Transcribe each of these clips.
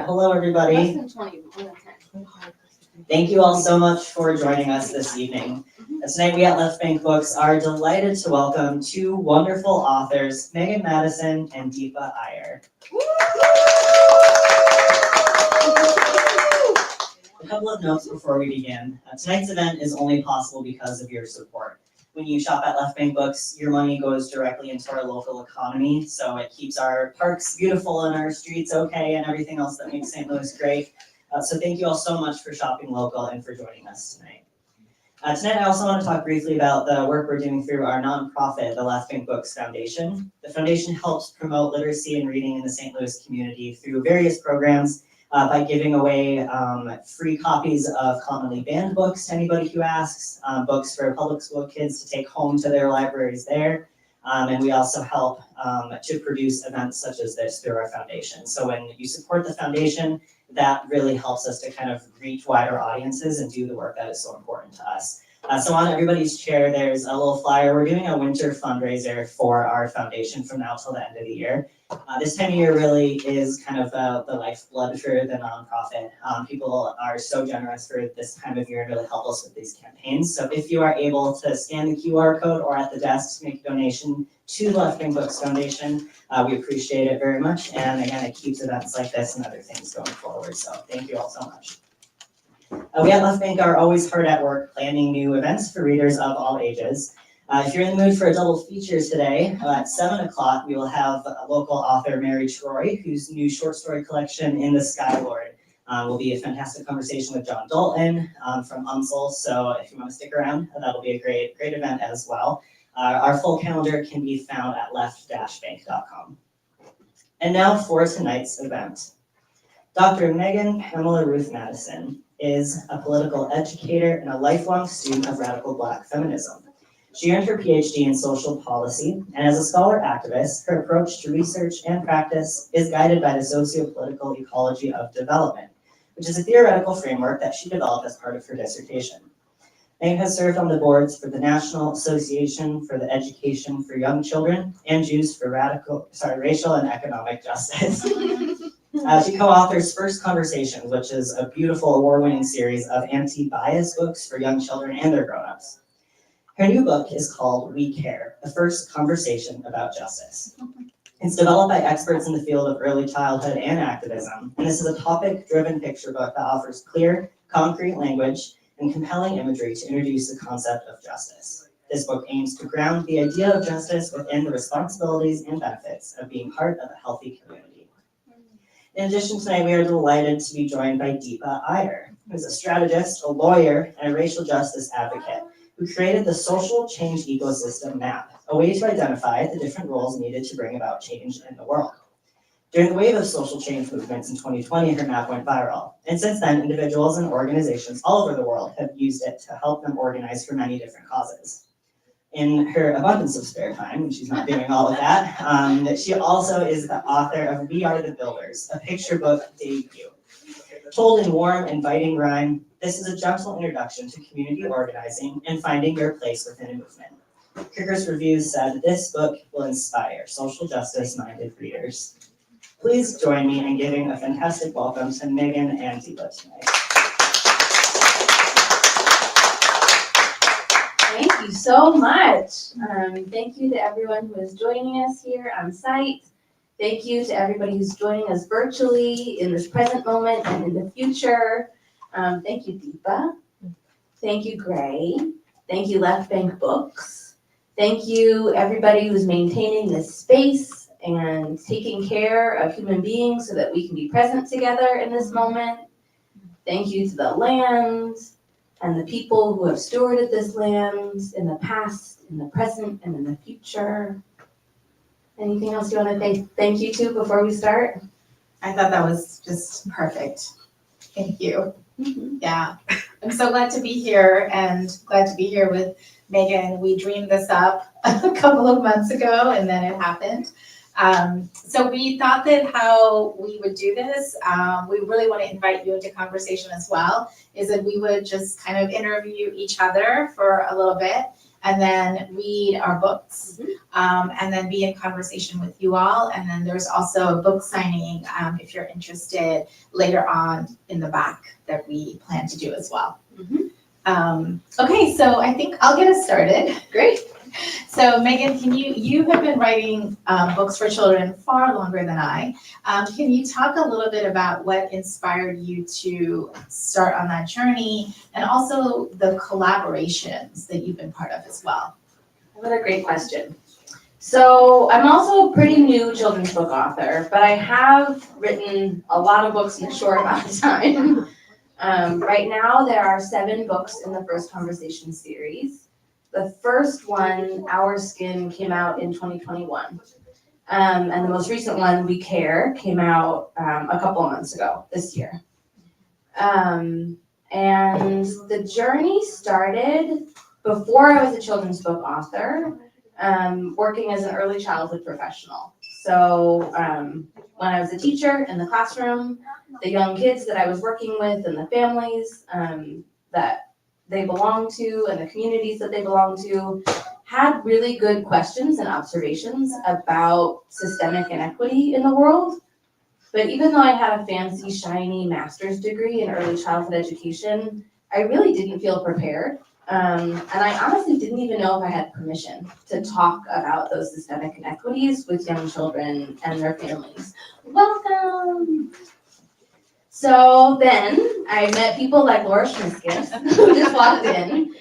Hello, everybody. Thank you all so much for joining us this evening. Tonight we at Left Bank Books are delighted to welcome two wonderful authors, Megan Madison and Deepa Iyer. A couple of notes before we begin. Tonight's event is only possible because of your support. When you shop at Left Bank Books, your money goes directly into our local economy, so it keeps our parks beautiful and our streets okay and everything else that makes St. Louis great. So thank you all so much for shopping local and for joining us tonight. Tonight I also want to talk briefly about the work we're doing through our nonprofit, the Left Bank Books Foundation. The foundation helps promote literacy and reading in the St. Louis community through various programs by giving away free copies of commonly banned books to anybody who asks, books for public school kids to take home to their libraries there. And we also help to produce events such as this through our foundation. So when you support the foundation, that really helps us to kind of reach wider audiences and do the work that is so important to us. So on everybody's chair, there's a little flyer. We're doing a winter fundraiser for our foundation from now till the end of the year. This time of year really is kind of the lifeblood for the nonprofit. People are so generous for this time of year and really help us with these campaigns. So if you are able to scan the QR code or at the desk to make a donation to the Left Bank Books Foundation, we appreciate it very much. And again, it keeps events like this and other things going forward. So thank you all so much. We at Left Bank are always hard at work planning new events for readers of all ages. If you're in the mood for a double feature today, at 7 o'clock, we will have local author Mary Troy, whose new short story collection, In the Skylord, will be a fantastic conversation with John Dalton from UMSL. So if you want to stick around, that'll be a great event as well. Our full calendar can be found at left-bank.com. And now for tonight's event. Dr. Megan Pamela Ruth Madison is a political educator and a lifelong student of radical Black feminism. She earned her PhD in social policy, and as a scholar activist, her approach to research and practice is guided by the Sociopolitical Ecology of Development, which is a theoretical framework that she developed as part of her dissertation. Megan has served on the boards for the National Association for the Education for Young Children and Jews for Racial and Economic Justice. She co-authors First Conversations, which is a beautiful award-winning series of anti-bias books for young children and their grown-ups. Her new book is called We Care, the First Conversation About Justice. It's developed by experts in the field of early childhood and activism, and this is a topic-driven picture book that offers clear, concrete language and compelling imagery to introduce the concept of justice. This book aims to ground the idea of justice within the responsibilities and benefits of being part of a healthy community. In addition, tonight we are delighted to be joined by Deepa Iyer, who is a strategist, a lawyer, and a racial justice advocate, who created the Social Change Ecosystem Map, a way to identify the different roles needed to bring about change in the world. During the wave of social change movements in 2020, her map went viral. And since then, individuals and organizations all over the world have used it to help them organize for many different causes. In her abundance of spare time, when she's not doing all of that, she also is the author of We Are the Builders, a picture book debut. Told in warm, inviting rhyme, this is a gentle introduction to community organizing and finding your place within a movement. Kirkus Reviews said this book will inspire social justice-minded readers. Please join me in giving a fantastic welcome to Megan and Deepa tonight. Thank you so much. Thank you to everyone who is joining us here on site. Thank you to everybody who's joining us virtually in this present moment and in the future. Thank you, Deepa. Thank you, Gray. Thank you, Left Bank Books. Thank you, everybody who's maintaining this space and taking care of human beings so that we can be present together in this moment. Thank you to the land and the people who have stewarded this land in the past, in the present, and in the future. Anything else you want to say thank you to before we start? I thought that was just perfect. Thank you. Mm-hmm. Yeah, I'm so glad to be here and glad to be here with Megan. We dreamed this up a couple of months ago and then it happened. So we thought that how we would do this, we really want to invite you into conversation as well, is that we would just kind of interview each other for a little bit and then read our books, and then be in conversation with you all. And then there's also a book signing, if you're interested, later on in the back that we plan to do as well. Okay, so I think I'll get us started. Great. So Megan, you have been writing books for children far longer than I. Can you talk a little bit about what inspired you to start on that journey, and also the collaborations that you've been part of as well? What a great question. So I'm also a pretty new children's book author, but I have written a lot of books in a short amount of time. Right now, there are 7 books in the First Conversation series. The first one, Our Skin, came out in 2021. And the most recent one, We Care, came out a couple of months ago this year. And the journey started before I was a children's book author, working as an early childhood professional. So when I was a teacher in the classroom, the young kids that I was working with and the families that they belong to and the communities that they belong to had really good questions and observations about systemic inequity in the world. But even though I had a fancy, shiny master's degree in early childhood education, I really didn't feel prepared. And I honestly didn't even know if I had permission to talk about those systemic inequities with young children and their families. Welcome! So then I met people like Laura Schmiskis, who just walked in,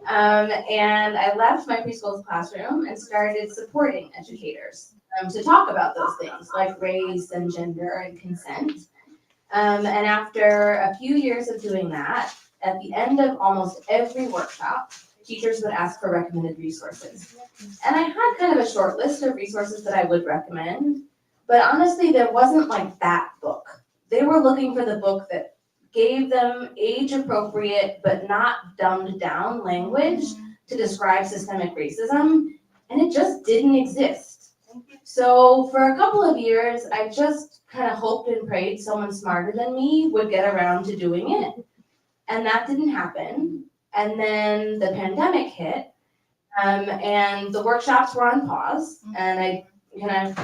and I left my preschool classroom and started supporting educators to talk about those things like race and gender and consent. And after a few years of doing that, at the end of almost every workshop, teachers would ask for recommended resources. And I had kind of a short list of resources that I would recommend, but honestly, there wasn't like that book. They were looking for the book that gave them age-appropriate but not dumbed-down language to describe systemic racism, and it just didn't exist. So for a couple of years, I just kind of hoped and prayed someone smarter than me would get around to doing it. And that didn't happen. And then the pandemic hit, and the workshops were on pause, and I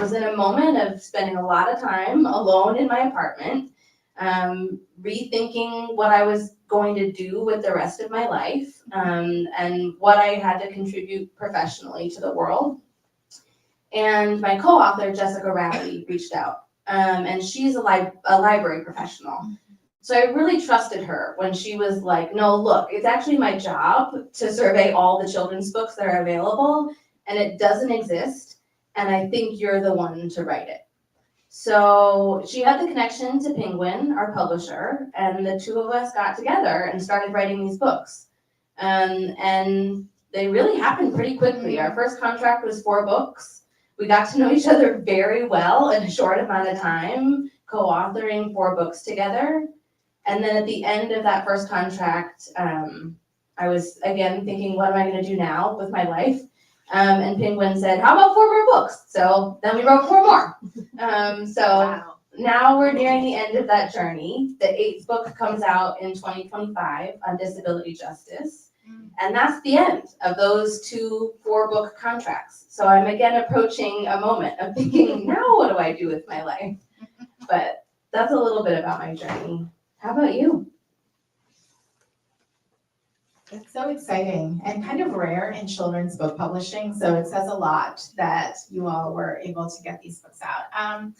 was in a moment of spending a lot of time alone in my apartment, rethinking what I was going to do with the rest of my life, and what I had to contribute professionally to the world. And my co-author, Jessica Ralli, reached out, and she's a library professional. So I really trusted her when she was like, no, look, it's actually my job to survey all the children's books that are available, and it doesn't exist. And I think you're the one to write it. So she had the connection to Penguin, our publisher, and the two of us got together and started writing these books. And they really happened pretty quickly. Our first contract was 4 books. We got to know each other very well in a short amount of time, co-authoring 4 books together. And then at the end of that first contract, I was again thinking, what am I going to do now with my life? And Penguin said, how about 4 more books? So then we wrote 4 more. Wow. Now we're nearing the end of that journey. The 8th book comes out in 2025 on disability justice. And that's the end of those 2 4-book contracts. So I'm again approaching a moment of thinking, now what do I do with my life? But that's a little bit about my journey. How about you? It's so exciting and kind of rare in children's book publishing, so it says a lot that you all were able to get these books out. I'm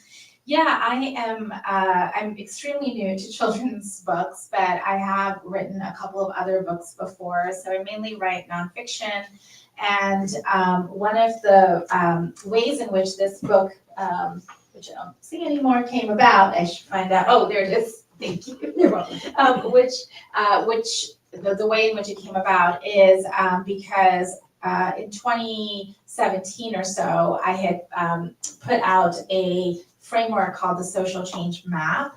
extremely new to children's books, but I have written a couple of other books before, so I mainly write nonfiction. And one of the ways in which this book, which I don't see anymore, came about, I should find out, oh, there it is, thank you, you're welcome, the way in which it came about is because in 2017 or so, I had put out a framework called the Social Change Map,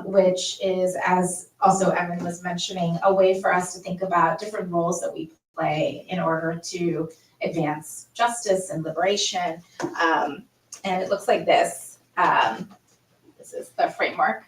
which is, as also Evan was mentioning, a way for us to think about different roles that we play in order to advance justice and liberation. And it looks like this. This is the framework.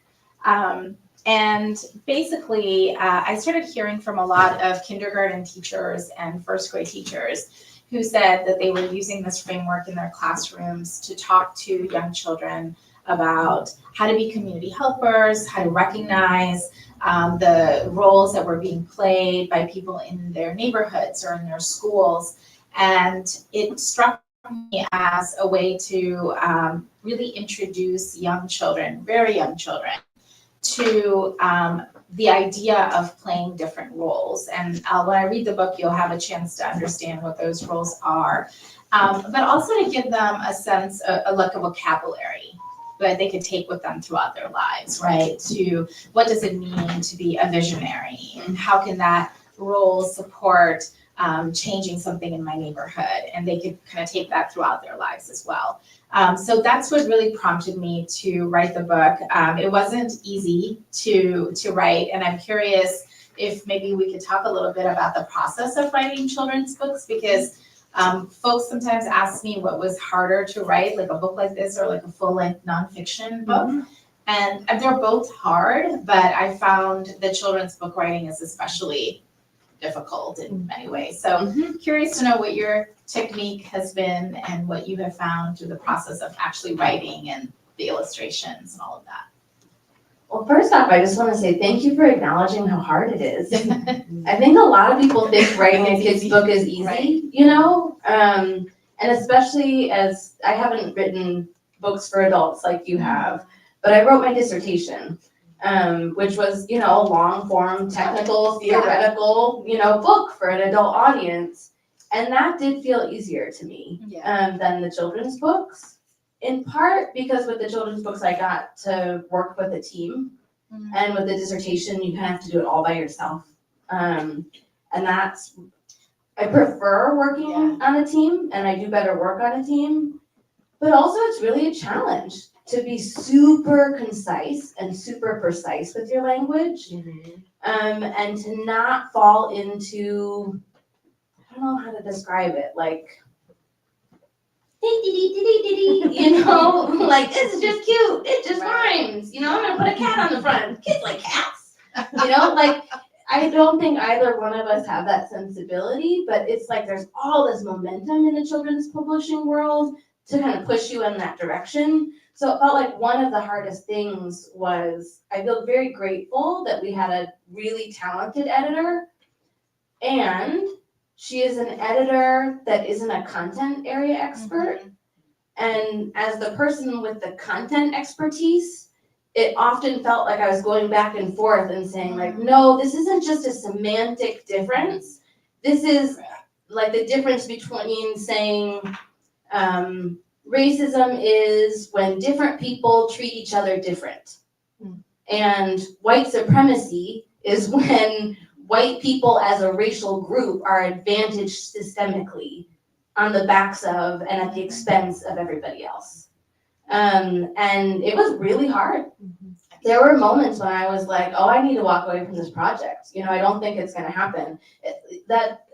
And basically, I started hearing from a lot of kindergarten teachers and first grade teachers who said that they were using this framework in their classrooms to talk to young children about how to be community helpers, how to recognize the roles that were being played by people in their neighborhoods or in their schools. And it struck me as a way to really introduce young children, very young children, to the idea of playing different roles. And when I read the book, you'll have a chance to understand what those roles are, but also to give them a sense, like a vocabulary that they could take with them throughout their lives, right? To what does it mean to be a visionary, and how can that role support changing something in my neighborhood, and they could kind of take that throughout their lives as well. So that's what really prompted me to write the book. It wasn't easy to write, and I'm curious if maybe we could talk a little bit about the process of writing children's books, because folks sometimes ask me what was harder to write, like a book like this or like a full-length nonfiction book. Mm-hmm. And they're both hard, but I found that children's book writing is especially difficult in many ways. So curious to know what your technique has been and what you have found through the process of actually writing and the illustrations and all of that. Well, first off, I just want to say thank you for acknowledging how hard it is. I think a lot of people think writing a kid's book is easy, right? You know, and especially as I haven't written books for adults like you have, but I wrote my dissertation, which was, you know, a long form, technical, theoretical, you know, book for an adult audience. And that did feel easier to me than the children's books. In part because with the children's books, I got to work with a team, and with the dissertation, you kind of have to do it all by yourself. And that's, I prefer working on a team, and I do better work on a team, but also it's really a challenge to be super concise and super precise with your language, and to not fall into, I don't know how to describe it, like, you know, like, this is just cute, it just rhymes, you know, I'm gonna put a cat on the front, kids like cats, you know, like, I don't think either one of us have that sensibility, but it's like there's all this momentum in the children's publishing world to kind of push you in that direction. So it felt like one of the hardest things was, I feel very grateful that we had a really talented editor, and she is an editor that isn't a content area expert. And as the person with the content expertise, it often felt like I was going back and forth and saying like, no, this isn't just a semantic difference. This is like the difference between saying racism is when different people treat each other different. And white supremacy is when white people as a racial group are advantaged systemically on the backs of and at the expense of everybody else. And it was really hard. There were moments when I was like, oh, I need to walk away from this project. You know, I don't think it's gonna happen.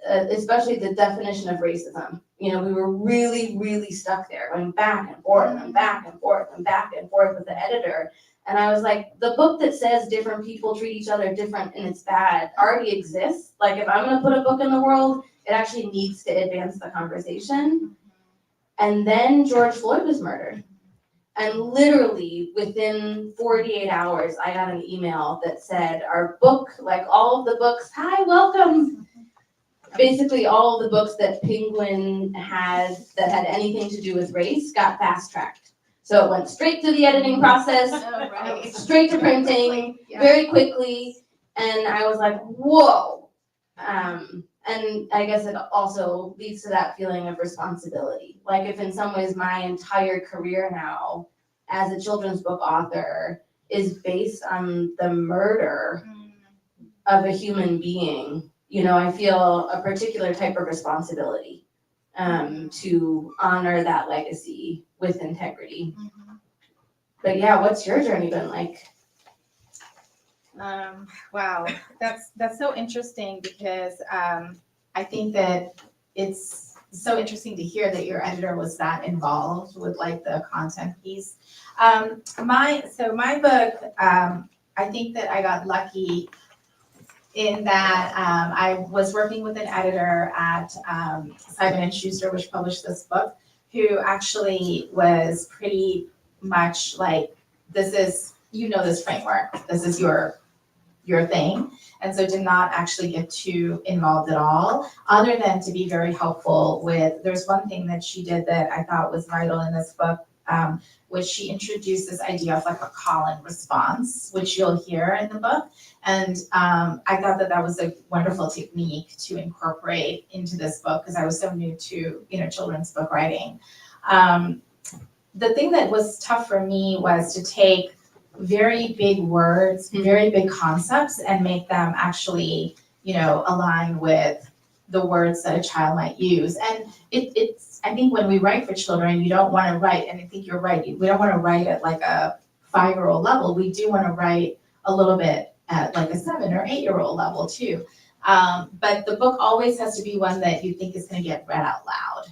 Especially the definition of racism. You know, we were really, really stuck there, going back and forth and back and forth and back and forth with the editor. And I was like, the book that says different people treat each other different and it's bad already exists. Like, if I'm gonna put a book in the world, it actually needs to advance the conversation. And then George Floyd was murdered. And literally within 48 hours, I got an email that said our book, like all of the books, hi, welcome. Basically all of the books that Penguin had that had anything to do with race got fast-tracked. So it went straight through the editing process, straight to printing, very quickly. And I was like, whoa. And I guess it also leads to that feeling of responsibility. Like, if in some ways my entire career now as a children's book author is based on the murder of a human being, you know, I feel a particular type of responsibility to honor that legacy with integrity. But yeah, what's your journey been like? Wow, that's so interesting, because I think that it's so interesting to hear that your editor was that involved with like the content piece. My book, I think that I got lucky in that I was working with an editor at Simon & Schuster, which published this book, who actually was pretty much like, this is, you know, this framework, this is your thing. And so did not actually get too involved at all, other than to be very helpful with, there's one thing that she did that I thought was vital in this book, which she introduced this idea of like a call and response, which you'll hear in the book. And I thought that that was a wonderful technique to incorporate into this book because I was so new to, you know, children's book writing. The thing that was tough for me was to take very big words, very big concepts, and make them actually, you know, align with the words that a child might use. And it's, I think when we write for children, you don't want to write, and I think you're right, we don't want to write at like a 5-year-old level. We do want to write a little bit at like a 7 or 8-year-old level too. But the book always has to be one that you think is going to get read out loud.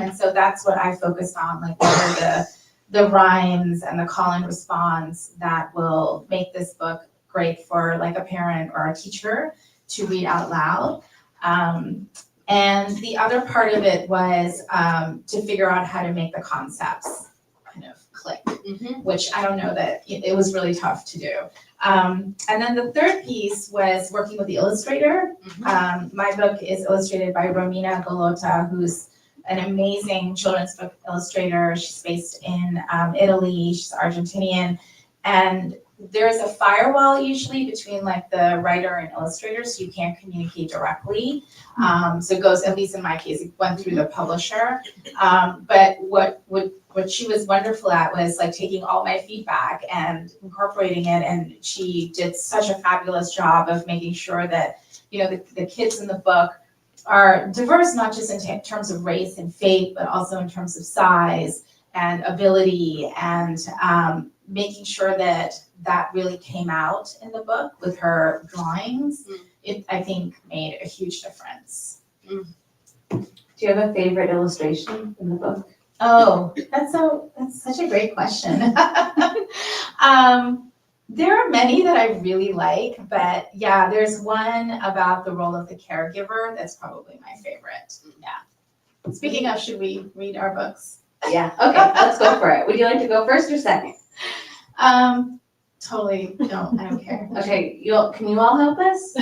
And so that's what I focused on, like what are the rhymes and the call and response that will make this book great for like a parent or a teacher to read out loud. And the other part of it was to figure out how to make the concepts kind of click, which I don't know that it was really tough to do. And then the third piece was working with the illustrator. My book is illustrated by Romina Golota, who's an amazing children's book illustrator. She's based in Italy, she's Argentinian, and there's a firewall usually between like the writer and illustrator, so you can't communicate directly. So it goes, at least in my case, it went through the publisher. But what she was wonderful at was like taking all my feedback and incorporating it, and she did such a fabulous job of making sure that, you know, the kids in the book are diverse, not just in terms of race and faith, but also in terms of size and ability, and making sure that that really came out in the book with her drawings. It, I think, made a huge difference. Do you have a favorite illustration in the book? Oh, that's such a great question. There are many that I really like, but yeah, there's one about the role of the caregiver that's probably my favorite. Yeah. Speaking of, should we read our books? Yeah, okay, let's go for it. Would you like to go first or second? Totally, no, I don't care. Okay, can you all help us?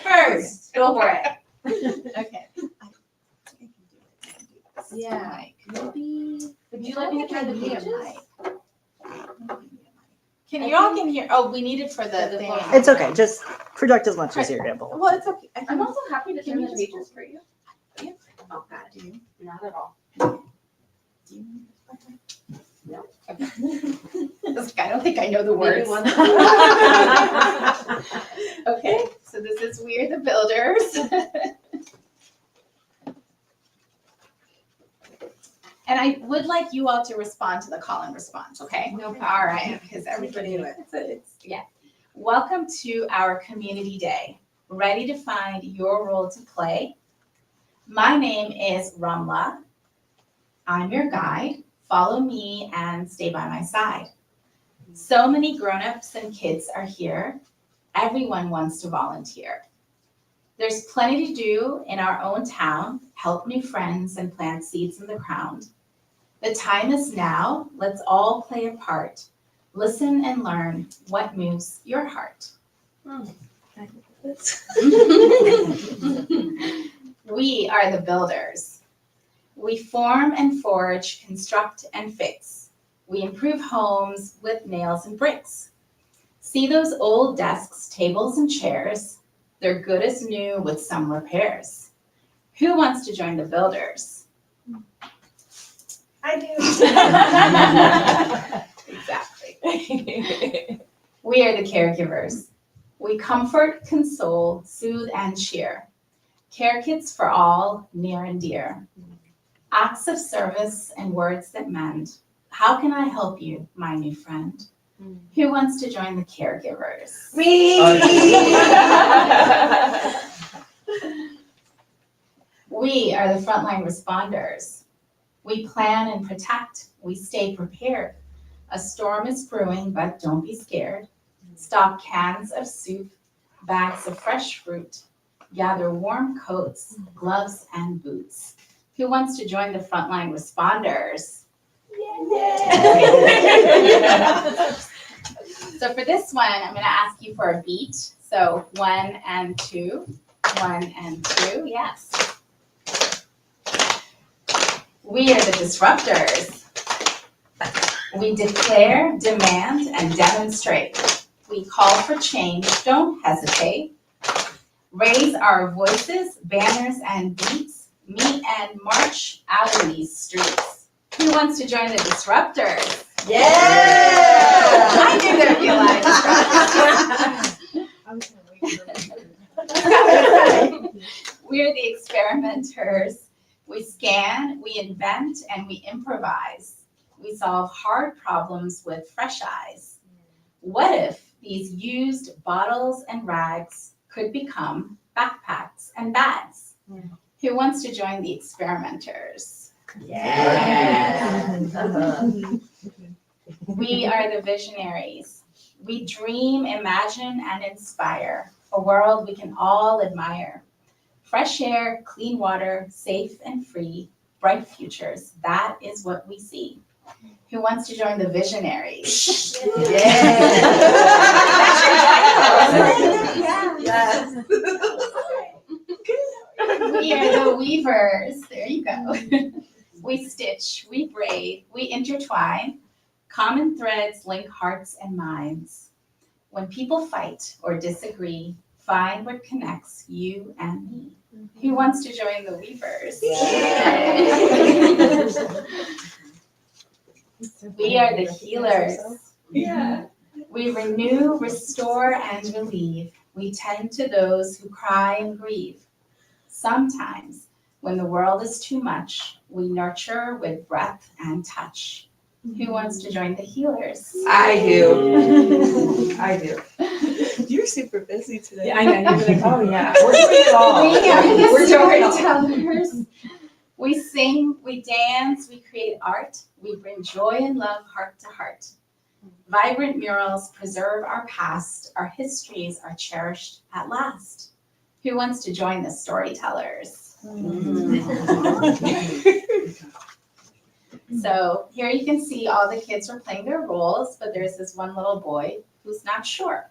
First, go for it. Okay. Yeah, maybe, would you like me to try the pages? Can you all can hear? Oh, we need it for the thing. It's okay. Just project as much as you're able. Well, it's okay. I I'm can also happy to Can turn you the just pages for you. Yeah. Oh, God, do you? not at all. Do you need this No. Okay. I don't think I know the Maybe words. one. Okay, so this is We're the Builders. And I would like you all to respond to the call and response, okay? No problem. All right, because everybody, yeah. Welcome to our community day. Ready to find your role to play? My name is Ramla. I'm your guide. Follow me and stay by my side. So many grown-ups and kids are here. Everyone wants to volunteer. There's plenty to do in our own town. Help new friends and plant seeds in the ground. The time is now. Let's all play a part. Listen and learn what moves your heart. We are the builders. We form and forge, construct and fix. We improve homes with nails and bricks. See those old desks, tables, and chairs? They're good as new with some repairs. Who wants to join the builders? I do. Exactly. We are the caregivers. We comfort, console, soothe, and cheer. Care kits for all, near and dear. Acts of service and words that mend. How can I help you, my new friend? Who wants to join the caregivers? Me! We are the frontline responders. We plan and protect. We stay prepared. A storm is brewing, but don't be scared. Stock cans of soup, bags of fresh fruit. Gather warm coats, gloves, and boots. Who wants to join the frontline responders? So for this one, I'm going to ask you for a beat. So 1 and 2, 1 and 2, yes. We are the disruptors. We declare, demand, and demonstrate. We call for change, don't hesitate. Raise our voices, banners, and beats. Meet and march out of these streets. Who wants to join the disruptors? Yeah! I knew there'd be a lot of disruptors. We're the experimenters. We scan, we invent, and we improvise. We solve hard problems with fresh eyes. What if these used bottles and rags could become backpacks and bags? Who wants to join the experimenters? Yeah. We are the visionaries. We dream, imagine, and inspire a world we can all admire. Fresh air, clean water, safe and free, bright futures, that is what we see. Who wants to join the visionaries? Yes. We are the weavers. There you go. We stitch, we braid, we intertwine. Common threads link hearts and minds. When people fight or disagree, find what connects you and me. Who wants to join the weavers? We are the healers. Yeah. We renew, restore, and relieve. We tend to those who cry and grieve. Sometimes, when the world is too much, we nurture with breath and touch. Who wants to join the healers? I do. I do. You're super busy today. Yeah, I know. You're like, oh yeah, we're doing it all. We are the We're doing it all. storytellers. We sing, we dance, we create art. We bring joy and love heart to heart. Vibrant murals preserve our past. Our histories are cherished at last. Who wants to join the storytellers? So here you can see all the kids are playing their roles, but there's this one little boy who's not sure.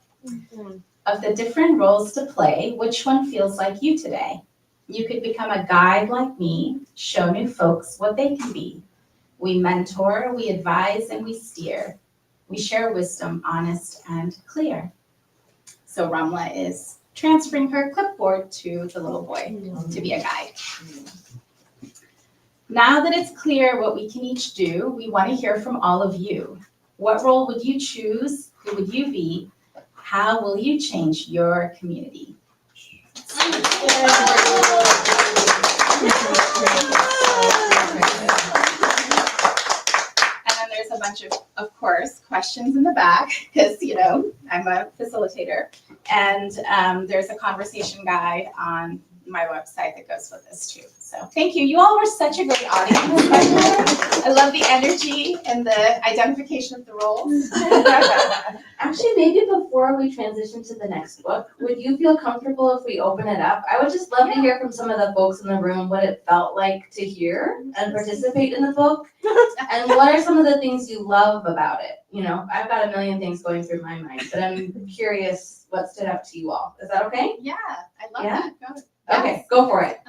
Of the different roles to play, which one feels like you today? You could become a guide like me, show new folks what they can be. We mentor, we advise, and we steer. We share wisdom, honest and clear. So Ramla is transferring her clipboard to the little boy to be a guide. Now that it's clear what we can each do, we want to hear from all of you. What role would you choose? Who would you be? How will you change your community? And then there's a bunch of course, questions in the back, because, you know, I'm a facilitator. And there's a conversation guide on my website that goes with this too. So thank you. You all were such a great audience. I love the energy and the identification of the roles. Actually, maybe before we transition to the next book, would you feel comfortable if we open it up? I would just love to hear from some of the folks in the room what it felt like to hear and participate in the book. And what are some of the things you love about it? You know, I've got a million things going through my mind, but I'm curious what stood out to you all. Is that okay? Yeah, I love Yeah? that. Go. Okay, go for it.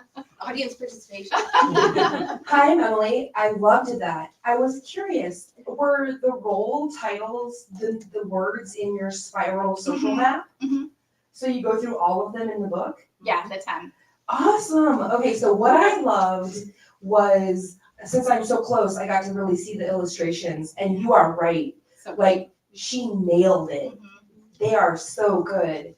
Audience participation. Hi, I'm Emily. I loved that. I was curious, were the role titles the words in your spiral social map? Mhm. So you go through all of them in the book? Yeah, the 10. Awesome. Okay, so what I loved was, since I'm so close, I got to really see the illustrations, and you are right. So Like, she nailed it. Mhm. They are so good.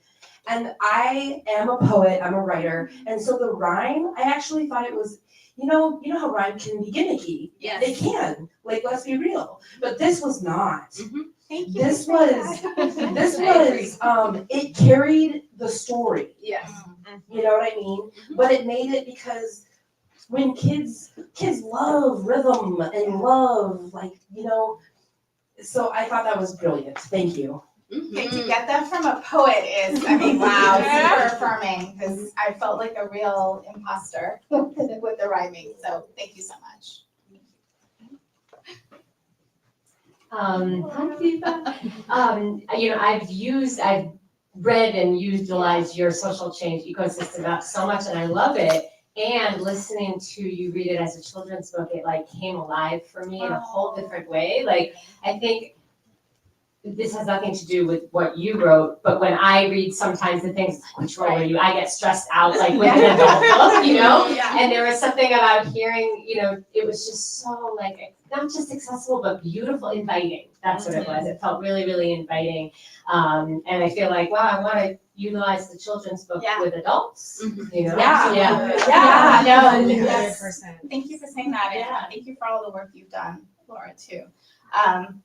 And I am a poet, I'm a writer, and so the rhyme, I actually thought it was, you know how rhyme can be gimmicky. Yes. They can, like, let's be real. But this was not. Thank you. This was, it carried the story, Yes. you know what I mean? But it made it because when kids love rhythm and love, like, you know, so I thought that was brilliant. Thank you. Okay, to get that from a poet is, I mean, wow, super affirming, because I felt like a real imposter with the rhyming, so thank you so much. Hi, Deepa. I've read and utilized your social change ecosystem app so much, and I love it. And listening to you read it as a children's book, it like came alive for me in a whole different way. Like, I think this has nothing to do with what you wrote, but when I read sometimes the things, like, which role are you? I get stressed out like with an adult book, you know? Yeah. And there was something about hearing, it was just so like, not just accessible, but beautiful, inviting. That's what it was. It felt really, really inviting. And I feel like, wow, I want to utilize the children's book Yeah. with adults, you know? Yeah. Yeah, no, yes. 100%. Thank you for saying that, and Yeah. thank you for all the work you've done, Laura, too.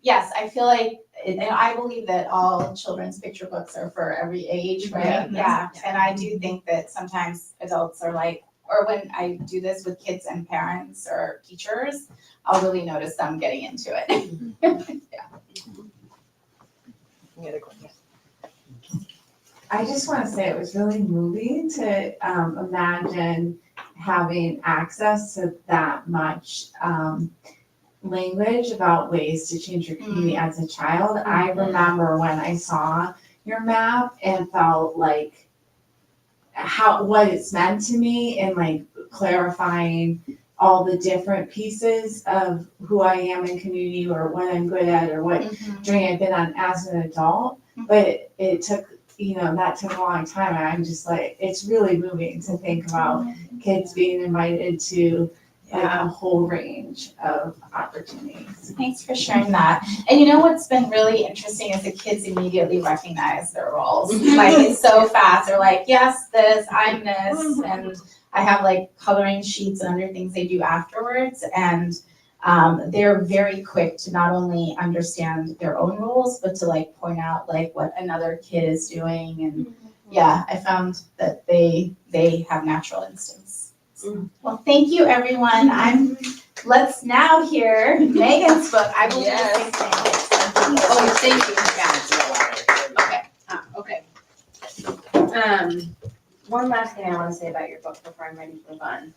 Yes, I feel like, and I believe that all children's picture books are for every age, right? Yeah, and I do think that sometimes adults are like, or when I do this with kids and parents or teachers, I'll really notice them getting into it. I just want to say it was really moving to imagine having access to that much language about ways to change your community as a child. I remember when I saw your map and felt like what it's meant to me, and like clarifying all the different pieces of who I am in community or what I'm good at or what journey I've been on as an adult. But it took, that took a long time. And I'm just like, it's really moving to think about kids being invited to like a whole range of opportunities. Thanks for sharing that. And you know what's been really interesting is the kids immediately recognize their roles. Like, it's so fast. They're like, yes, this, I'm this, and I have like coloring sheets and other things they do afterwards. And they're very quick to not only understand their own roles, but to like point out like what another kid is doing. And yeah, I found that they have natural instincts. Well, thank you, everyone. Let's now hear Megan's book. I will do the same thing. Oh, thank you. Okay. One last thing I want to say about your book before I'm ready to move on.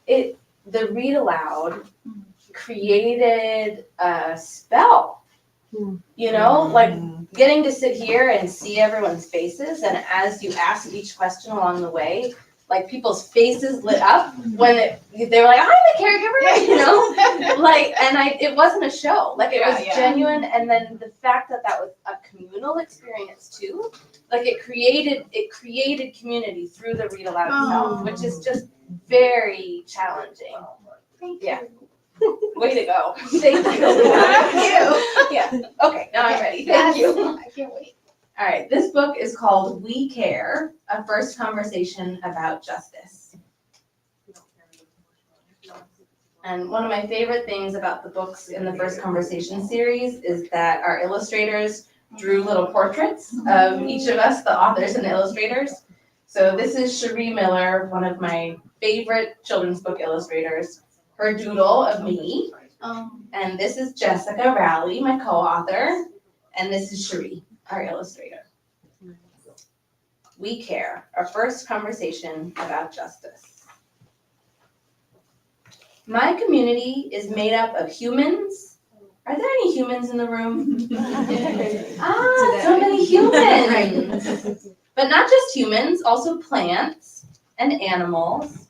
The read aloud created a spell. Like getting to sit here and see everyone's faces, and as you ask each question along the way, like people's faces lit up when they were like, I'm the caregiver, and it wasn't a show, like it was genuine. And then the fact that was a communal experience too, like it created community through the read aloud itself, which is just very challenging. Thank you. Way to go. Thank you. Thank you. Yeah. Okay, now I'm ready. Thank you. I can't wait. All right, this book is called We Care, A First Conversation About Justice. And one of my favorite things about the books in the First Conversation series is that our illustrators drew little portraits of each of us, the authors and the illustrators. So this is Cherie Miller, one of my favorite children's book illustrators, her doodle of me. And this is Jessica Ralli, my co-author, and this is Cherie, our illustrator. We Care, our first conversation about justice. My community is made up of humans. Are there any humans in the room? So many humans. But not just humans, also plants and animals.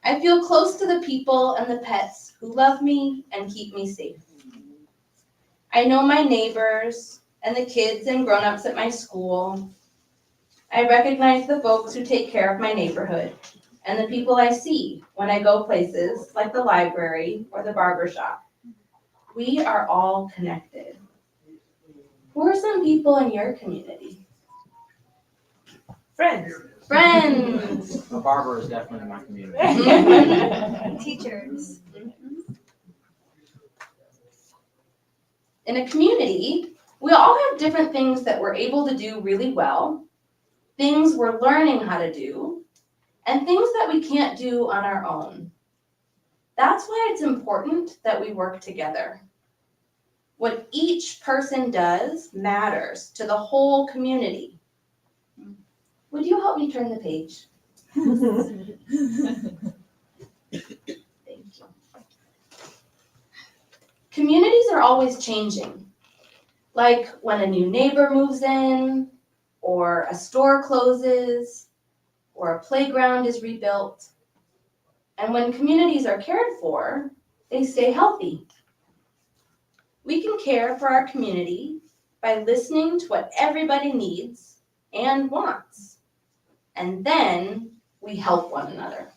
I feel close to the people and the pets who love me and keep me safe. I know my neighbors and the kids and grown-ups at my school. I recognize the folks who take care of my neighborhood and the people I see when I go places like the library or the barber shop. We are all connected. Who are some people in your community? Friends. Friends. A barber is definitely in my community. Teachers. In a community, we all have different things that we're able to do really well, things we're learning how to do, and things that we can't do on our own. That's why it's important that we work together. What each person does matters to the whole community. Would you help me turn the page? Thank you. Communities are always changing. Like when a new neighbor moves in, or a store closes, or a playground is rebuilt. And when communities are cared for, they stay healthy. We can care for our community by listening to what everybody needs and wants. And then we help one another.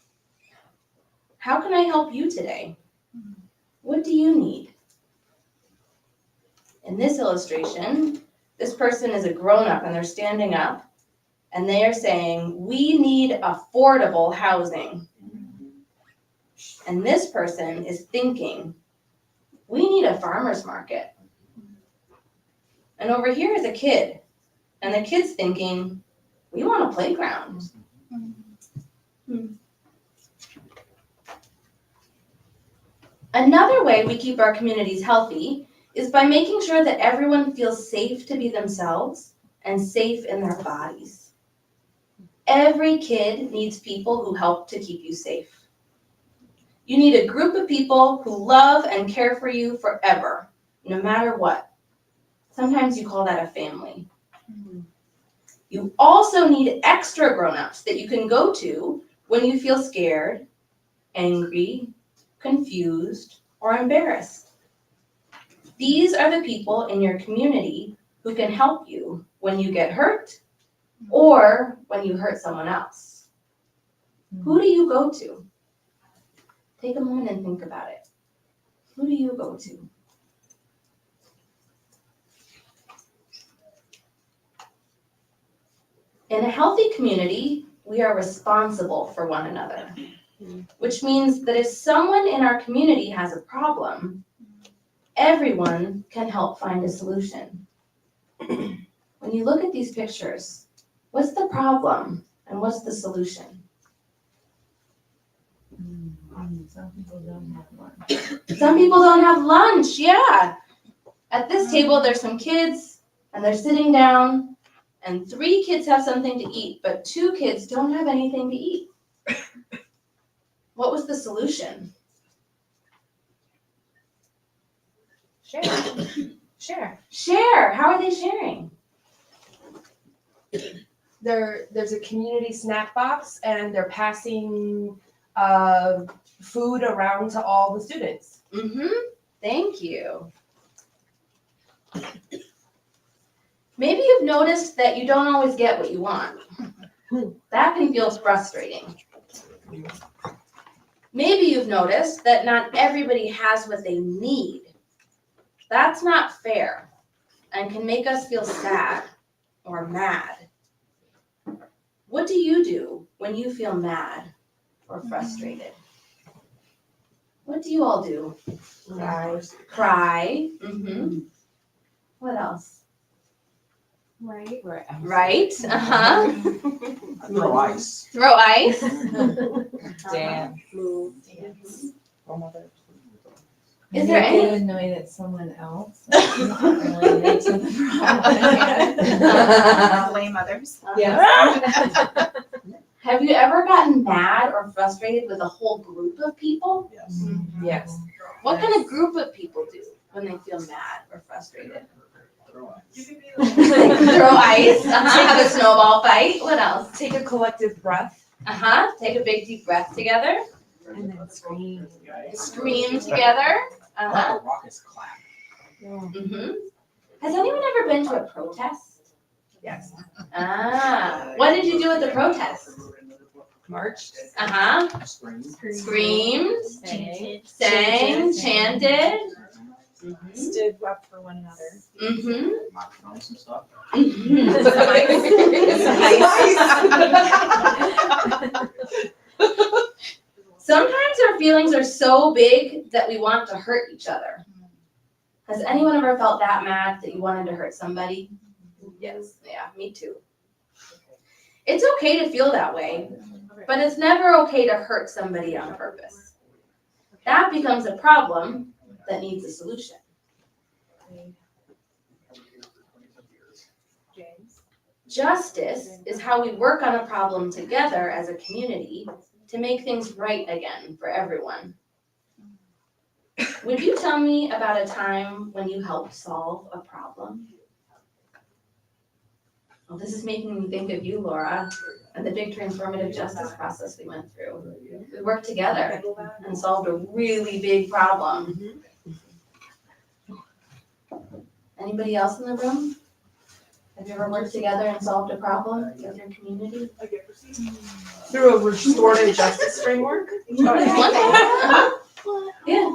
How can I help you today? What do you need? In this illustration, this person is a grown-up and they're standing up and they are saying, we need affordable housing. And this person is thinking, we need a farmer's market. And over here is a kid, and the kid's thinking, we want a playground. Another way we keep our communities healthy is by making sure that everyone feels safe to be themselves and safe in their bodies. Every kid needs people who help to keep you safe. You need a group of people who love and care for you forever, no matter what. Sometimes you call that a family. You also need extra grown-ups that you can go to when you feel scared, angry, confused, or embarrassed. These are the people in your community who can help you when you get hurt or when you hurt someone else. Who do you go to? Take a moment and think about it. Who do you go to? In a healthy community, we are responsible for one another, which means that if someone in our community has a problem, everyone can help find a solution. When you look at these pictures, what's the problem and what's the solution? Some people don't have lunch. Some people don't have lunch, yeah. At this table, there's some kids, and they're sitting down, and 3 kids have something to eat, but 2 kids don't have anything to eat. What was the solution? Share. How are they sharing? There's a community snack box and they're passing food around to all the students. Thank you. Maybe you've noticed that you don't always get what you want. That can feel frustrating. Maybe you've noticed that not everybody has what they need. That's not fair and can make us feel sad or mad. What do you do when you feel mad or frustrated? What do you all do? Cry. What else? Right. Right. Throw ice. Throw ice. Dance. Is there any? Get annoyed at someone else? Like, you're not related to the problem. Blame others. Yes. Have you ever gotten mad or frustrated with a whole group of people? Yes. Yes. What kind of group of people do when they feel mad or frustrated? Throw ice. Throw ice. Have a snowball fight. What else? Take a collective breath. Take a big deep breath together. And then scream. Scream together. Like a raucous clap. Has anyone ever been to a protest? Yes. What did you do at the protest? Marched. Scream. Screamed, Chanted. sang, chanted. Stood up for one another. Knocked on some stuff. Sometimes our feelings are so big that we want to hurt each other. Has anyone ever felt that mad that you wanted to hurt somebody? Yes, yeah, me too. It's okay to feel that way, but it's never okay to hurt somebody on purpose. That becomes a problem that needs a solution. Justice is how we work on a problem together as a community to make things right again for everyone. Would you tell me about a time when you helped solve a problem? Well, this is making me think of you, Laura, and the big transformative justice process we went through. We worked together and solved a really big problem. Anybody else in the room? Have you ever worked together and solved a problem with your community? Through a restorative justice framework? Yeah.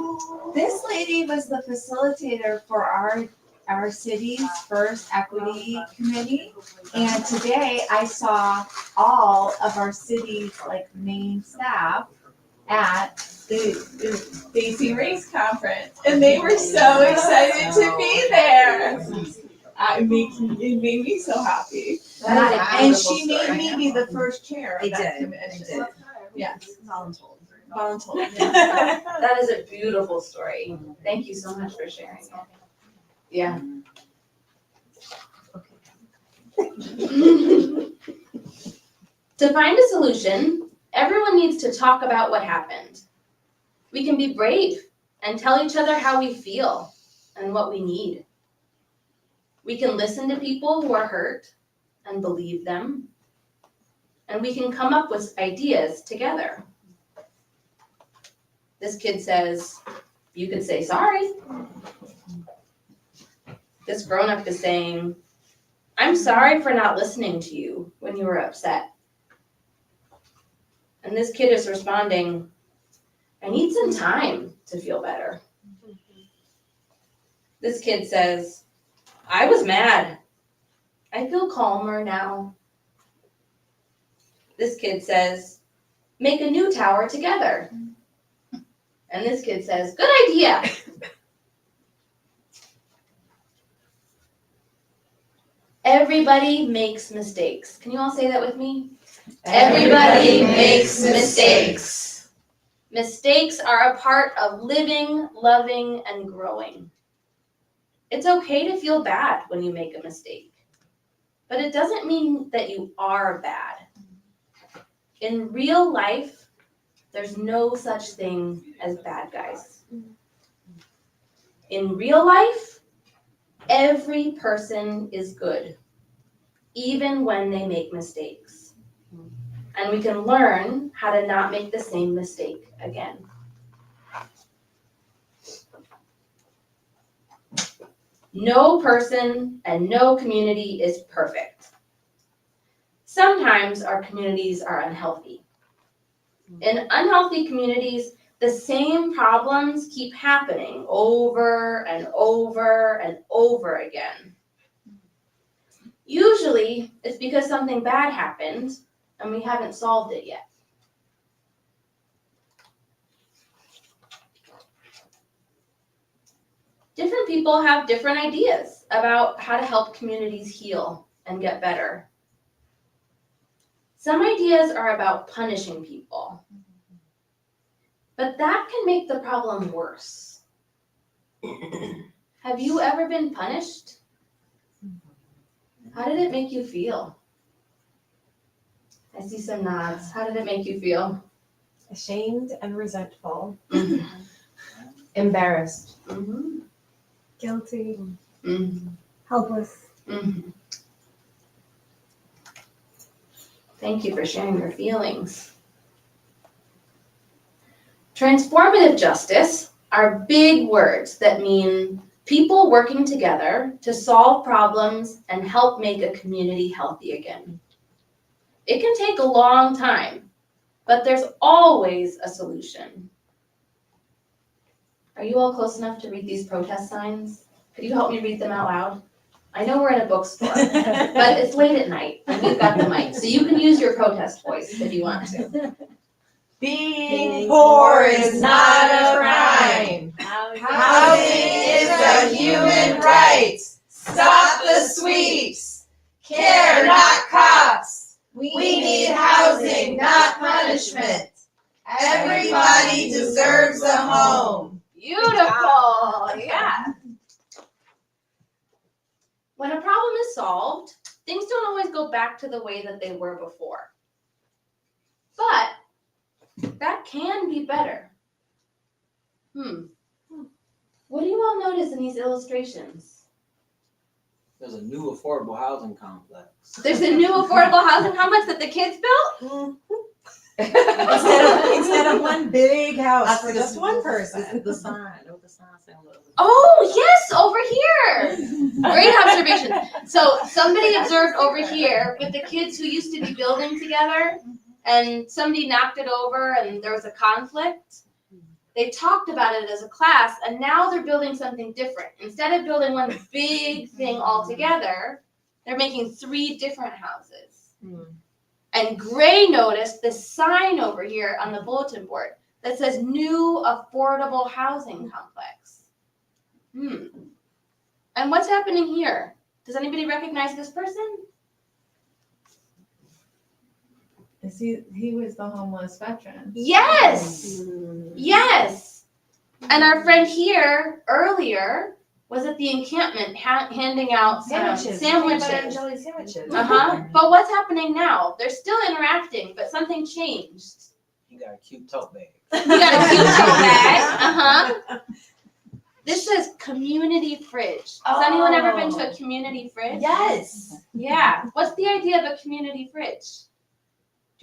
This lady was the facilitator for our city's first equity committee. And today I saw all of our city's main staff at the Facing Race conference, and they were so excited to be there. It made me so happy. And she made me be the first chair of that commission. Yes. Voluntold. That is a beautiful story. Thank you so much for sharing it. Yeah. To find a solution, everyone needs to talk about what happened. We can be brave and tell each other how we feel and what we need. We can listen to people who are hurt and believe them. And we can come up with ideas together. This kid says, you could say sorry. This grown-up is saying, I'm sorry for not listening to you when you were upset. And this kid is responding, I need some time to feel better. This kid says, I was mad. I feel calmer now. This kid says, make a new tower together. And this kid says, good idea. Everybody makes mistakes. Can you all say that with me? Everybody makes mistakes. Mistakes are a part of living, loving, and growing. It's okay to feel bad when you make a mistake, but it doesn't mean that you are bad. In real life, there's no such thing as bad guys. In real life, every person is good, even when they make mistakes. And we can learn how to not make the same mistake again. No person and no community is perfect. Sometimes our communities are unhealthy. In unhealthy communities, the same problems keep happening over and over and over again. Usually, it's because something bad happened and we haven't solved it yet. Different people have different ideas about how to help communities heal and get better. Some ideas are about punishing people, but that can make the problem worse. Have you ever been punished? How did it make you feel? I see some nods. How did it make you feel? Ashamed and resentful. Mm-hmm. Embarrassed. Mm-hmm. Guilty. Mm-hmm. Helpless. Mm-hmm. Thank you for sharing your feelings. Transformative justice are big words that mean people working together to solve problems and help make a community healthy again. It can take a long time, but there's always a solution. Are you all close enough to read these protest signs? Could you help me read them out loud? I know we're in a bookstore, but it's late at night and we've got the mic, so you can use your protest voice if you want to. Being poor is not a crime. Housing is a human right. Stop the sweeps. Care, not cops. We need housing, not punishment. Everybody deserves a home. Beautiful, yeah. when a problem is solved, things don't always go back to the way that they were before. But that can be better. What do you all notice in these illustrations? There's a new affordable housing complex. There's a new affordable housing complex that the kids built? Instead of one big house That's for the- just one person. The sign, the sign saying Oh, yes, over here. Great observation. So somebody observed over here with the kids who used to be building together, and somebody knocked it over and there was a conflict. They talked about it as a class, and now they're building something different. Instead of building one big thing all together, they're making 3 different houses. And Gray noticed this sign over here on the bulletin board that says new affordable housing complex. And what's happening here? Does anybody recognize this person? Is he was the homeless veteran. Yes! Yes! And our friend here earlier was at the encampment handing out Sandwiches. sandwiches. But what's happening now? They're still interacting, but something changed. You got a cute tote bag. You got a cute tote bag. This says community fridge. Has anyone ever been to a community fridge? Yes. Yeah. What's the idea of a community fridge?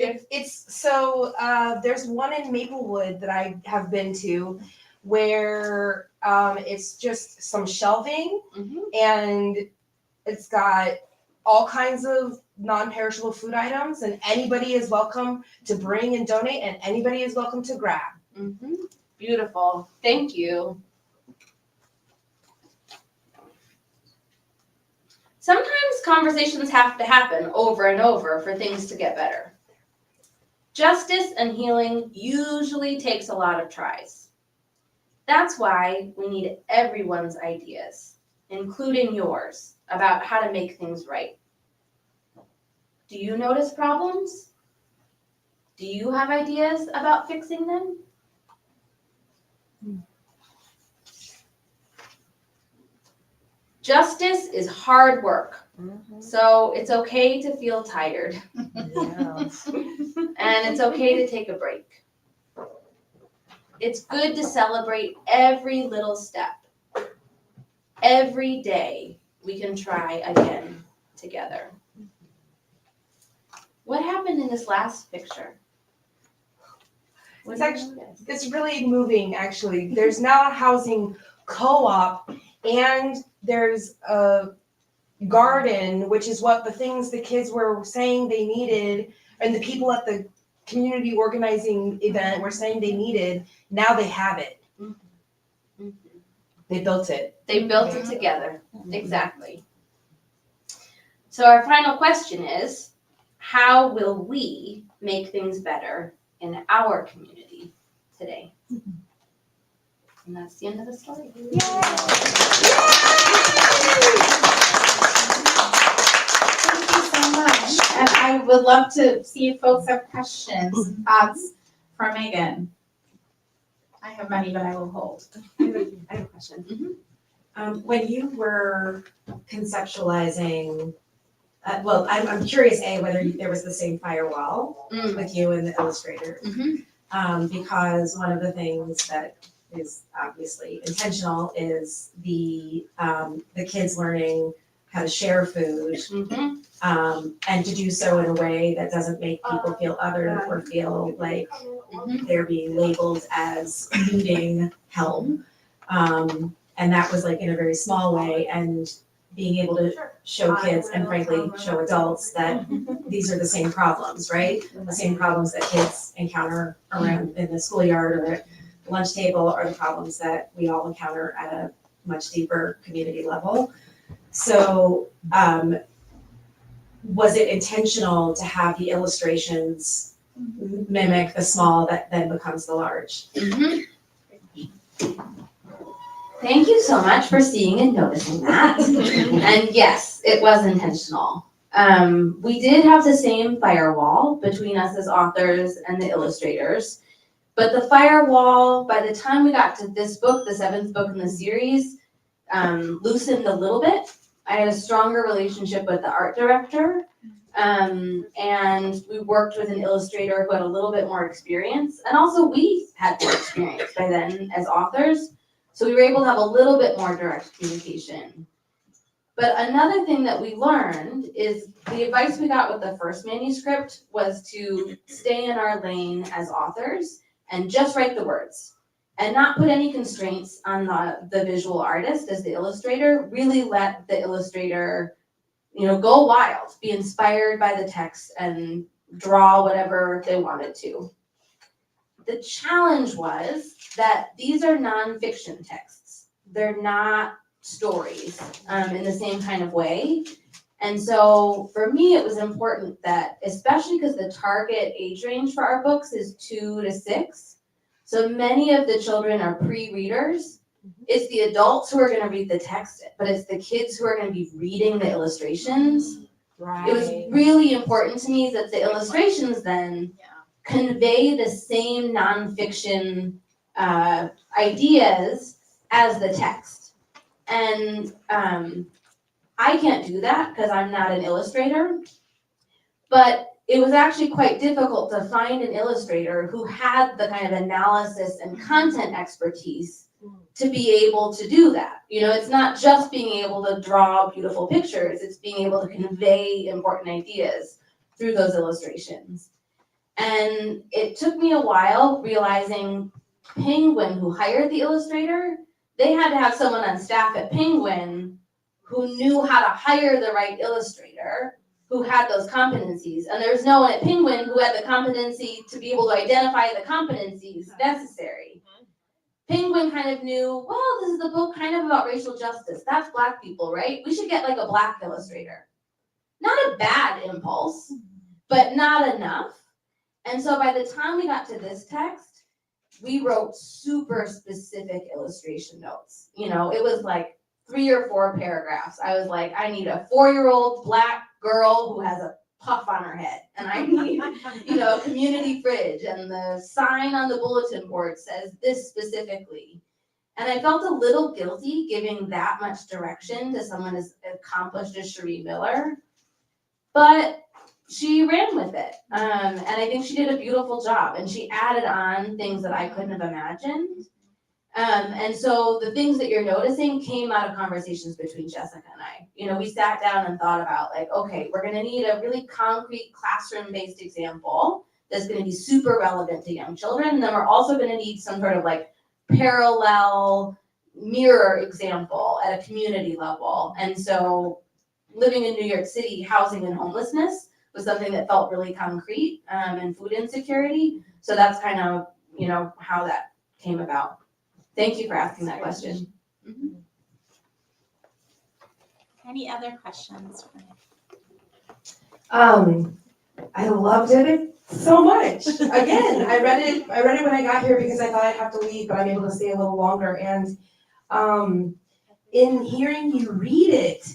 It's so there's one in Maplewood that I have been to where it's just some shelving and it's got all kinds of non-perishable food items, and anybody is welcome to bring and donate, and anybody is welcome to grab. Beautiful. Thank you. Sometimes conversations have to happen over and over for things to get better. Justice and healing usually takes a lot of tries. That's why we need everyone's ideas, including yours, about how to make things right. Do you notice problems? Do you have ideas about fixing them? Justice is hard work, so it's okay to feel tired. And it's okay to take a break. It's good to celebrate every little step. Every day we can try again together. What happened in this last picture? It's really moving, actually. There's now a housing co-op, and there's a garden, which is what the things the kids were saying they needed, and the people at the community organizing event were saying they needed. Now they have it. They built it. They built it together. Exactly. So our final question is, how will we make things better in our community today? And that's the end of the story. Thank you so much. And I would love to see if folks have questions and thoughts for Megan. I have many, but I will hold. I have a question. When you were conceptualizing, I'm curious, whether there was the same firewall with you and the illustrator. Because one of the things that is obviously intentional is the kids learning how to share food, and to do so in a way that doesn't make people feel othered or feel like they're being labeled as needing help. And that was like in a very small way, and being able to show kids and frankly show adults that these are the same problems, right? The same problems that kids encounter around in the schoolyard or at the lunch table are the problems that we all encounter at a much deeper community level. So was it intentional to have the illustrations mimic the small that then becomes the large? Thank you so much for seeing and noticing that. And yes, it was intentional. We did have the same firewall between us as authors and the illustrators, but the firewall, by the time we got to this book, the 7th book in the series, loosened a little bit. I had a stronger relationship with the art director. And we worked with an illustrator who had a little bit more experience. And also we had more experience by then as authors. So we were able to have a little bit more direct communication. But another thing that we learned is the advice we got with the first manuscript was to stay in our lane as authors and just write the words and not put any constraints on the visual artist as the illustrator. Really let the illustrator, go wild, be inspired by the text and draw whatever they wanted to. The challenge was that these are nonfiction texts. They're not stories in the same kind of way. And so for me, it was important that, especially because the target age range for our books is 2 to 6, so many of the children are pre-readers. It's the adults who are going to read the text, but it's the kids who are going to be reading the illustrations. Right. It was really important to me that the illustrations then convey the same nonfiction ideas as the text. And I can't do that because I'm not an illustrator, but it was actually quite difficult to find an illustrator who had the kind of analysis and content expertise to be able to do that. It's not just being able to draw beautiful pictures, it's being able to convey important ideas through those illustrations. And it took me a while realizing Penguin, who hired the illustrator, they had to have someone on staff at Penguin who knew how to hire the right illustrator, who had those competencies. And there's no one at Penguin who had the competency to be able to identify the competencies necessary. Penguin kind of knew, well, this is a book kind of about racial justice. That's Black people, right? We should get like a Black illustrator. Not a bad impulse, but not enough. And so by the time we got to this text, we wrote super specific illustration notes. It was like 3 or 4 paragraphs. I was like, I need a 4-year-old Black girl who has a puff on her head, and I need, a community fridge, and the sign on the bulletin board says this specifically. And I felt a little guilty giving that much direction to someone as accomplished as Cherie Miller, but she ran with it. And I think she did a beautiful job, and she added on things that I couldn't have imagined. And so the things that you're noticing came out of conversations between Jessica and I. We sat down and thought about okay, we're gonna need a really concrete classroom-based example that's gonna be super relevant to young children. And then we're also gonna need some sort of parallel mirror example at a community level. And so living in New York City, housing and homelessness was something that felt really concrete, and food insecurity. So that's kind of, how that came about. Thank you for asking that question. Mm-hmm. Any other questions? I loved it so much. Again, I read it when I got here because I thought I'd have to leave, but I'm able to stay a little longer. And in hearing you read it,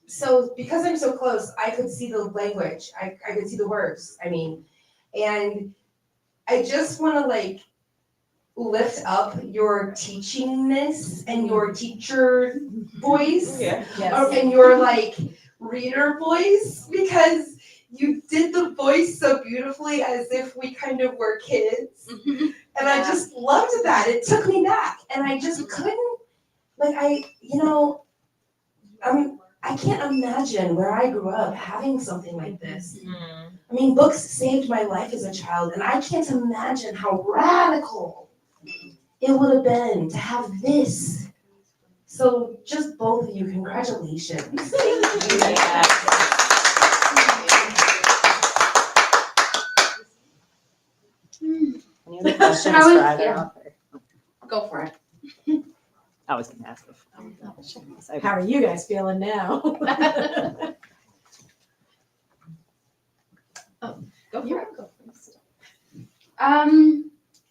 so because I'm so close, I could see the language. I could see the words. And I just want to lift up your teachingness and your teacher voice, and your reader voice, because you did the voice so beautifully as if we kind of were kids. And I just loved that. It took me back, and I just couldn't, I can't imagine where I grew up having something like this. Books saved my life as a child, and I can't imagine how radical it would have been to have this. So just both of you, congratulations. Any other questions for either author? Go for it. I was going to ask if. How are you guys feeling now? Go for it.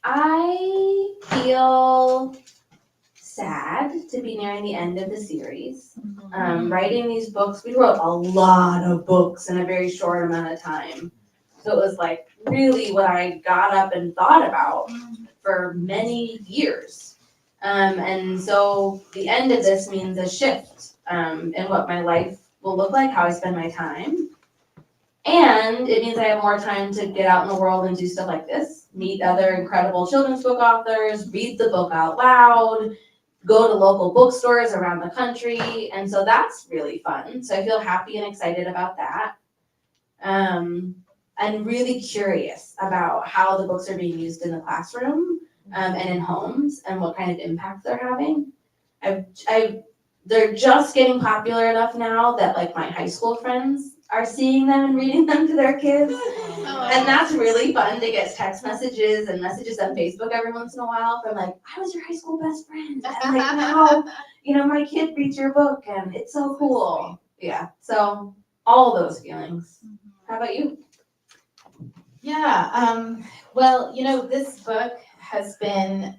I feel sad to be nearing the end of the series. Writing these books, we wrote a lot of books in a very short amount of time. So it was really what I got up and thought about for many years. And so the end of this means a shift and what my life will look like, how I spend my time. And it means I have more time to get out in the world and do stuff like this, meet other incredible children's book authors, read the book out loud, go to local bookstores around the country. And so that's really fun. So I feel happy and excited about that. I'm really curious about how the books are being used in the classroom and in homes and what kind of impact they're having. They're just getting popular enough now that like my high school friends are seeing them and reading them to their kids. And that's really fun to get text messages and messages on Facebook every once in a while from like, I was your high school best friend. And like now, my kid reads your book and it's so cool. Yeah, so all those feelings. How about you? Yeah, well, this book has been,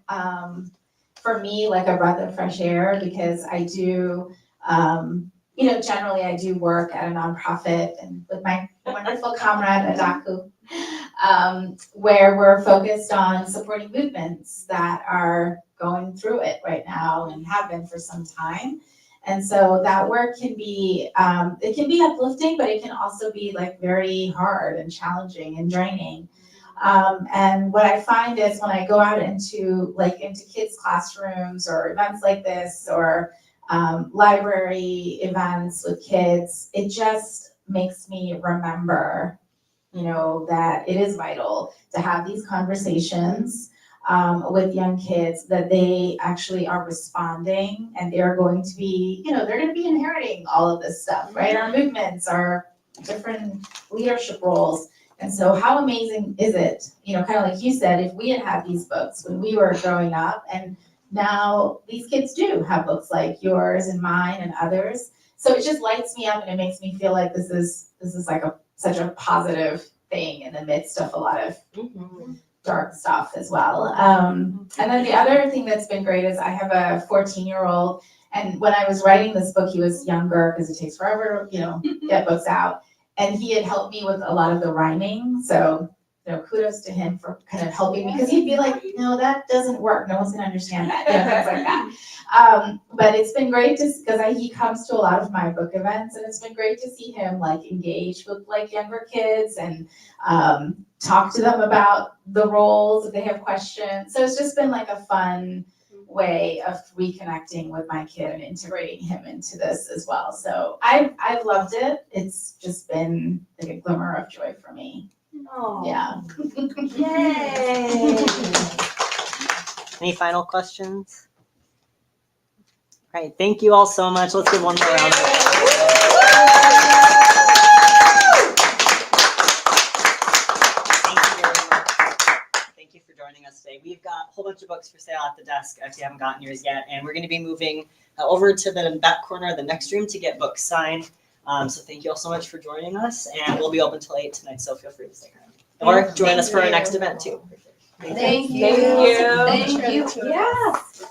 for me, like a breath of fresh air because I do, generally I do work at a nonprofit and with my wonderful comrade, Adaku, where we're focused on supporting movements that are going through it right now and have been for some time. And so that work can be, it can be uplifting, but it can also be like very hard and challenging and draining. And what I find is when I go out into kids' classrooms or events like this or library events with kids, it just makes me remember, that it is vital to have these conversations with young kids, that they actually are responding and they're going to be, they're going to be inheriting all of this stuff, right? Our movements, our different leadership roles. And so how amazing is it, kind of like you said, if we had these books when we were growing up, and now these kids do have books like yours and mine and others. So it just lights me up and it makes me feel like this is like such a positive thing in the midst of a lot of dark stuff as well. And then the other thing that's been great is I have a 14-year-old, and when I was writing this book, he was younger because it takes forever to, get books out. And he had helped me with a lot of the rhyming. So, kudos to him for kind of helping me, because he'd be like, no, that doesn't work. No one's gonna understand that. Things like that. But it's been great because he comes to a lot of my book events, and it's been great to see him like engage with like younger kids and talk to them about the roles if they have questions. So it's just been like a fun way of reconnecting with my kid and integrating him into this as well. So I've loved it. It's just been like a glimmer of joy for me. Oh. Yeah. Yay! Any final questions? All right, thank you all so much. Let's give one more round of applause. Thank you for joining us today. We've got a whole bunch of books for sale at the desk if you haven't gotten yours yet, and we're going to be moving over to the back corner of the next room to get books signed. So thank you all so much for joining us, and we'll be open till 8 tonight, so feel free to stick around. Or join us for our next event too. Thank you. Thank you. Thank you. Yes.